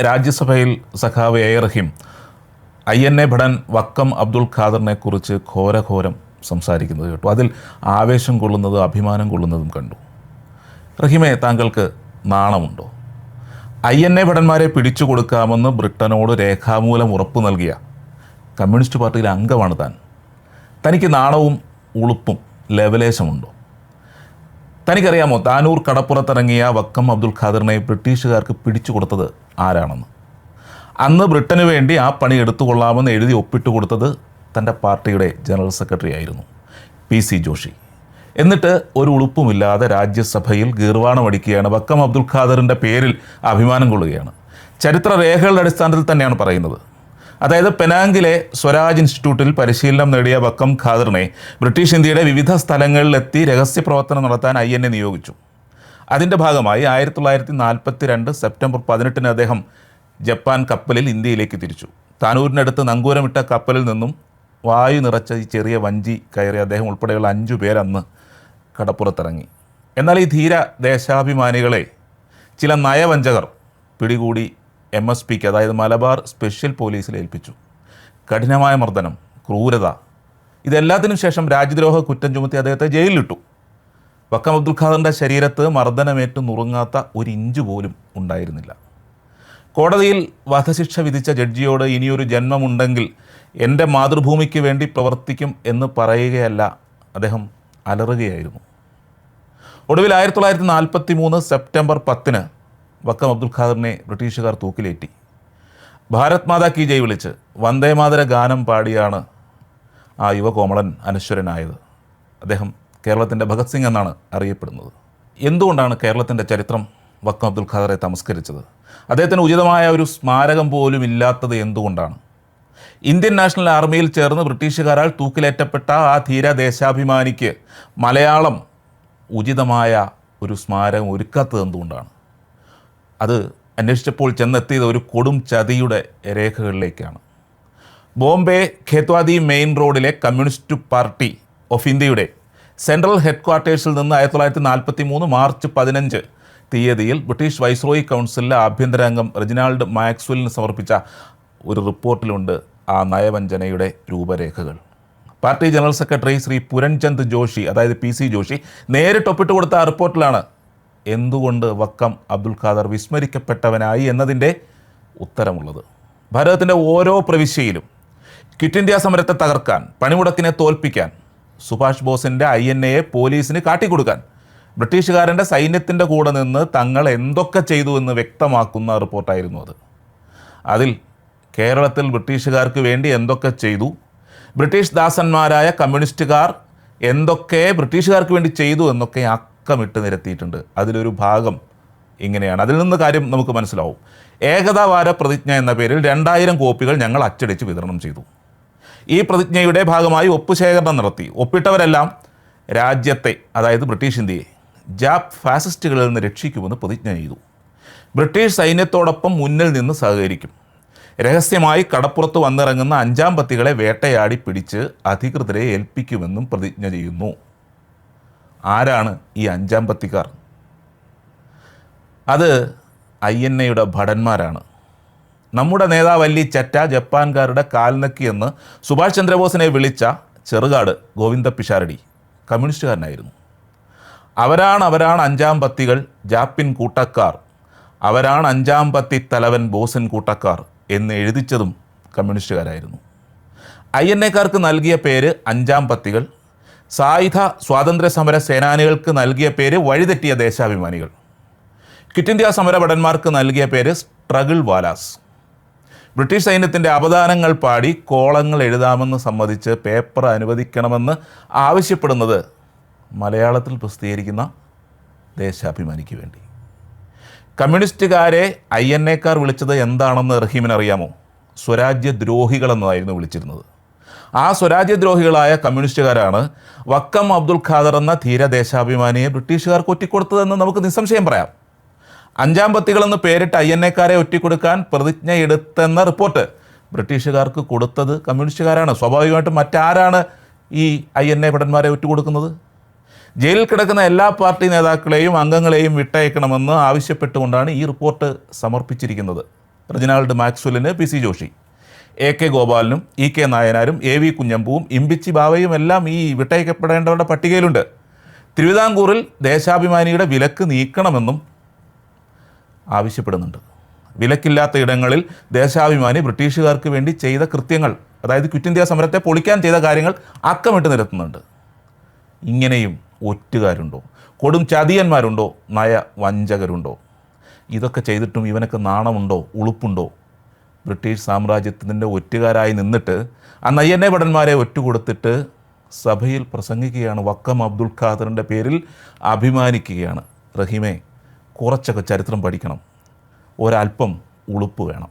രാജ്യസഭയിൽ സഖാവ് A Rahim INA ഭടൻ വക്കം അബ്ദുൽ ഖാദറിനെ കുറിച്ച് ഘോരഘോരം സംസാരിക്കുന്നത് കേട്ടു. അതിൽ ആവേശം കൊള്ളുന്നതും അഭിമാനം കൊള്ളുന്നതും കണ്ടു. റഹീമെ, താങ്കൾക്ക് നാണമുണ്ടോ? INA ഭടന്മാരെ പിടിച്ചു കൊടുക്കാമെന്ന് ബ്രിട്ടനോട് രേഖാമൂലം ഉറപ്പു നൽകിയ കമ്മ്യൂണിസ്റ്റ് പാർട്ടിയിലെ അംഗമാണ് താൻ. തനിക്ക് നാണവും ഉളുപ്പും ലെവലേശമുണ്ടോ? തനിക്കറിയാമോ താനൂർ കടപ്പുറത്തിറങ്ങിയ വക്കം അബ്ദുൽ ഖാദറിനെ ബ്രിട്ടീഷുകാർക്ക് പിടിച്ചു കൊടുത്തത് ആരാണെന്ന്? അന്ന് ബ്രിട്ടന് വേണ്ടി ആ പണി എടുത്തുകൊള്ളാമെന്ന് എഴുതി ഒപ്പിട്ട് കൊടുത്തത് തൻ്റെ പാർട്ടിയുടെ ജനറൽ സെക്രട്ടറി ആയിരുന്നു PC ജോഷി. എന്നിട്ട് ഒരു ഉളുപ്പുമില്ലാതെ രാജ്യസഭയിൽ ഗീർവാണമടിക്കുകയാണ്. വക്കം അബ്ദുൽ ഖാദറിൻ്റെ പേരിൽ അഭിമാനം കൊള്ളുകയാണ്. ചരിത്ര രേഖകളുടെ അടിസ്ഥാനത്തിൽ തന്നെയാണ് പറയുന്നത്. അതായത് പെനാങ്കിലെ സ്വരാജ് ഇൻസ്റ്റിറ്റ്യൂട്ടിൽ പരിശീലനം നേടിയ വക്കം ഖാദറിനെ ബ്രിട്ടീഷ് ഇന്ത്യയുടെ വിവിധ സ്ഥലങ്ങളിലെത്തി രഹസ്യ പ്രവർത്തനം നടത്താൻ INA നിയോഗിച്ചു. അതിൻ്റെ ഭാഗമായി 1942 സെപ്റ്റംബർ 18 അദ്ദേഹം ജപ്പാൻ കപ്പലിൽ ഇന്ത്യയിലേക്ക് തിരിച്ചു. താനൂരിനടുത്ത് നങ്കൂരമിട്ട കപ്പലിൽ നിന്നും വായു നിറച്ച ഈ ചെറിയ വഞ്ചി കയറി അദ്ദേഹം ഉൾപ്പെടെയുള്ള 5 പേർ അന്ന് കടപ്പുറത്തിറങ്ങി. എന്നാൽ ഈ ധീര ദേശാഭിമാനികളെ ചില നയവഞ്ചകർ പിടികൂടി MSPക്ക്, അതായത് മലബാർ സ്പെഷ്യൽ പോലീസിൽ ഏൽപ്പിച്ചു. കഠിനമായ മർദ്ദനം, ക്രൂരത, ഇതെല്ലാത്തിനും ശേഷം രാജ്യദ്രോഹ കുറ്റം ചുമത്തി അദ്ദേഹത്തെ ജയിലിലിട്ടു. വക്കം അബ്ദുൽ ഖാദറിൻ്റെ ശരീരത്ത് മർദ്ദനമേറ്റ് നുറുങ്ങാത്ത ഒരു ഇഞ്ച് പോലും ഉണ്ടായിരുന്നില്ല. കോടതിയിൽ വധശിക്ഷ വിധിച്ച ജഡ്ജിയോട് ഇനിയൊരു ജന്മമുണ്ടെങ്കിൽ എൻ്റെ മാതൃഭൂമിക്ക് വേണ്ടി പ്രവർത്തിക്കും എന്ന് പറയുകയല്ല, അദ്ദേഹം അലറുകയായിരുന്നു. ഒടുവിൽ 1943 സെപ്റ്റംബർ 10 വക്കം അബ്ദുൽ ഖാദറിനെ ബ്രിട്ടീഷുകാർ തൂക്കിലേറ്റി. ഭാരത് മാതാ കി ജയ് വിളിച്ച് വന്ദേമാതര ഗാനം പാടിയാണ് ആ യുവകോമളൻ അനശ്വരനായത്. അദ്ദേഹം കേരളത്തിൻ്റെ ഭഗത് സിംഗ് എന്നാണ് അറിയപ്പെടുന്നത്. എന്തുകൊണ്ടാണ് കേരളത്തിൻ്റെ ചരിത്രം വക്കം അബ്ദുൽ ഖാദറെ തമസ്കരിച്ചത്? അദ്ദേഹത്തിന് ഉചിതമായ ഒരു സ്മാരകം പോലും ഇല്ലാത്തത് എന്തുകൊണ്ടാണ്? ഇന്ത്യൻ നാഷണൽ ആർമിയിൽ ചേർന്ന് ബ്രിട്ടീഷുകാരാൽ തൂക്കിലേറ്റപ്പെട്ട ആ ധീര ദേശാഭിമാനിക്ക് മലയാളം ഉചിതമായ ഒരു സ്മാരകം ഒരുക്കാത്തത് എന്തുകൊണ്ടാണ്? അത് അന്വേഷിച്ചപ്പോൾ ചെന്നെത്തിയത് ഒരു കൊടും ചതിയുടെ രേഖകളിലേക്കാണ്. ബോംബെ ഖേത്വാദി മെയിൻ റോഡിലെ കമ്മ്യൂണിസ്റ്റ് പാർട്ടി ഓഫ് ഇന്ത്യയുടെ സെൻട്രൽ ഹെഡ് ക്വാർട്ടേഴ്സിൽ നിന്ന് 1943 മാർച്ച് 15 തീയതിയിൽ ബ്രിട്ടീഷ് വൈസ്രോയി കൗൺസിലിലെ ആഭ്യന്തരാംഗം റെജിനാൾഡ് മാക്സ്വെല്ലിന് സമർപ്പിച്ച ഒരു റിപ്പോർട്ടിലുണ്ട് ആ നയവഞ്ചനയുടെ രൂപരേഖകൾ. Party general secretary Shri Puranchand Joshi, അതായത് PC ജോഷി, നേരിട്ട് ഒപ്പിട്ട് കൊടുത്ത ആ റിപ്പോർട്ടിലാണ് എന്തുകൊണ്ട് വക്കം അബ്ദുൽ ഖാദർ വിസ്മരിക്കപ്പെട്ടവനായി എന്നതിൻ്റെ ഉത്തരമുള്ളത്. ഭാരതത്തിൻ്റെ ഓരോ പ്രവിശ്യയിലും ക്വിറ്റ് ഇന്ത്യ സമരത്തെ തകർക്കാൻ, പണിമുടക്കിനെ തോൽപ്പിക്കാൻ, സുഭാഷ് ബോസിൻ്റെ INAയെ പോലീസിന് കാട്ടിക്കൊടുക്കാൻ ബ്രിട്ടീഷുകാരൻ്റെ സൈന്യത്തിൻ്റെ കൂടെ നിന്ന് തങ്ങൾ എന്തൊക്കെ ചെയ്തു എന്ന് വ്യക്തമാക്കുന്ന റിപ്പോർട്ടായിരുന്നു അത്. അതിൽ കേരളത്തിൽ ബ്രിട്ടീഷുകാർക്ക് വേണ്ടി എന്തൊക്കെ ചെയ്തു, ബ്രിട്ടീഷ് ദാസന്മാരായ കമ്മ്യൂണിസ്റ്റുകാർ എന്തൊക്കെ ബ്രിട്ടീഷുകാർക്ക് വേണ്ടി ചെയ്തു എന്നൊക്കെ അക്കമിട്ട് നിരത്തിയിട്ടുണ്ട്. അതിലൊരു ഭാഗം ഇങ്ങനെയാണ്. അതിൽ നിന്ന് കാര്യം നമുക്ക് മനസ്സിലാവും. ഏകതാവാര പ്രതിജ്ഞ എന്ന പേരിൽ 2000 കോപ്പികൾ ഞങ്ങൾ അച്ചടിച്ച് വിതരണം ചെയ്തു. ഈ പ്രതിജ്ഞയുടെ ഭാഗമായി ഒപ്പുശേഖരണം നടത്തി. ഒപ്പിട്ടവരെല്ലാം രാജ്യത്തെ, അതായത് ബ്രിട്ടീഷ് ഇന്ത്യയെ ജാപ്പ് ഫാസിസ്റ്റുകളിൽ നിന്ന് രക്ഷിക്കുമെന്ന് പ്രതിജ്ഞ ചെയ്തു. ബ്രിട്ടീഷ് സൈന്യത്തോടൊപ്പം മുന്നിൽ നിന്ന് സഹകരിക്കും. രഹസ്യമായി കടപ്പുറത്ത് വന്നിറങ്ങുന്ന 5-ാം പത്തികളെ വേട്ടയാടി പിടിച്ച് അധികൃതരെ ഏൽപ്പിക്കുമെന്നും പ്രതിജ്ഞ ചെയ്യുന്നു. ആരാണ് ഈ 5-ാം പത്തിക്കാർ? അത് INAയുടെ ഭടന്മാരാണ്. നമ്മുടെ നേതാവല്ലി ചറ്റ ജപ്പാൻകാരുടെ കാൽനക്കി എന്ന് സുഭാഷ് ചന്ദ്രബോസിനെ വിളിച്ച ചെറുകാട് ഗോവിന്ദ പിഷാരടി കമ്മ്യൂണിസ്റ്റുകാരനായിരുന്നു. അവരാണ് 5-ാം പത്തികൾ, ജാപ്പിൻ കൂട്ടക്കാർ, അവരാണ് 5-ാം പത്തി തലവൻ ബോസിൻ കൂട്ടക്കാർ എന്ന് എഴുതിച്ചതും കമ്മ്യൂണിസ്റ്റുകാരായിരുന്നു. INAക്കാർക്ക് നൽകിയ പേര് 5-ാം പത്തികൾ, സായുധ സ്വാതന്ത്ര്യ സമര സേനാനികൾക്ക് നൽകിയ പേര് വഴിതെറ്റിയ ദേശാഭിമാനികൾ, ക്വിറ്റ് ഇന്ത്യ സമരഭടന്മാർക്ക് നൽകിയ പേര് സ്ട്രഗിൾ വാലാസ്. ബ്രിട്ടീഷ് സൈന്യത്തിൻ്റെ അപദാനങ്ങൾ പാടി കോളങ്ങൾ എഴുതാമെന്ന് സമ്മതിച്ച് പേപ്പർ അനുവദിക്കണമെന്ന് ആവശ്യപ്പെടുന്നത് മലയാളത്തിൽ പ്രസിദ്ധീകരിക്കുന്ന ദേശാഭിമാനിക്ക് വേണ്ടി. കമ്മ്യൂണിസ്റ്റുകാരെ INAക്കാർ വിളിച്ചത് എന്താണെന്ന് റഹീമിന് അറിയാമോ? സ്വരാജ്യദ്രോഹികളെന്നായിരുന്നു വിളിച്ചിരുന്നത്. ആ സ്വരാജ്യദ്രോഹികളായ കമ്മ്യൂണിസ്റ്റുകാരാണ് വക്കം അബ്ദുൽ ഖാദർ എന്ന ധീര ദേശാഭിമാനിയെ ബ്രിട്ടീഷുകാർക്ക് ഒറ്റിക്കൊടുത്തതെന്ന് നമുക്ക് നിസ്സംശയം പറയാം. 5-ാം പത്തികളെന്ന് പേരിട്ട് INAക്കാരെ ഒറ്റിക്കൊടുക്കാൻ പ്രതിജ്ഞയെടുത്തെന്ന റിപ്പോർട്ട് ബ്രിട്ടീഷുകാർക്ക് കൊടുത്തത് കമ്മ്യൂണിസ്റ്റുകാരാണ്. സ്വാഭാവികമായിട്ടും മറ്റാരാണ് ഈ INA ഭടന്മാരെ ഒറ്റുകൊടുക്കുന്നത്? ജയിലിൽ കിടക്കുന്ന എല്ലാ പാർട്ടി നേതാക്കളെയും അംഗങ്ങളെയും വിട്ടയക്കണമെന്ന് ആവശ്യപ്പെട്ടുകൊണ്ടാണ് ഈ റിപ്പോർട്ട് സമർപ്പിച്ചിരിക്കുന്നത്. റെജിനാൾഡ് മാക്സ്വെല്ലിന് P C Joshi, A K ഗോപാലനും ഇ കെ നായനാരും എ വി കുഞ്ഞമ്പുവും ഇമ്പിച്ചി ബാവയും എല്ലാം ഈ വിട്ടയക്കപ്പെടേണ്ടവരുടെ പട്ടികയിലുണ്ട്. തിരുവിതാംകൂറിൽ ദേശാഭിമാനിയുടെ വിലക്ക് നീക്കണമെന്നും ആവശ്യപ്പെടുന്നുണ്ട്. വിലക്കില്ലാത്ത ഇടങ്ങളിൽ ദേശാഭിമാനി ബ്രിട്ടീഷുകാർക്ക് വേണ്ടി ചെയ്ത കൃത്യങ്ങൾ, അതായത് ക്വിറ്റ് ഇന്ത്യ സമരത്തെ പൊളിക്കാൻ ചെയ്ത കാര്യങ്ങൾ അക്കമിട്ട് നിരത്തുന്നുണ്ട്. ഇങ്ങനെയും ഒറ്റുകാരുണ്ടോ? കൊടും ചതിയന്മാരുണ്ടോ? നയ വഞ്ചകരുണ്ടോ? ഇതൊക്കെ ചെയ്തിട്ടും ഇവനൊക്കെ നാണമുണ്ടോ? ഉളുപ്പുണ്ടോ? ബ്രിട്ടീഷ് സാമ്രാജ്യത്തിൻ്റെ ഒറ്റുകാരായി നിന്നിട്ട് ആ നയ്യന്നെ ഭടന്മാരെ ഒറ്റുകൊടുത്തിട്ട് സഭയിൽ പ്രസംഗിക്കുകയാണ്, വക്കം അബ്ദുൽ ഖാദറിൻ്റെ പേരിൽ അഭിമാനിക്കുകയാണ്. റഹീമേ, കുറച്ചൊക്കെ ചരിത്രം പഠിക്കണം, ഒരല്പം ഉളുപ്പ് വേണം.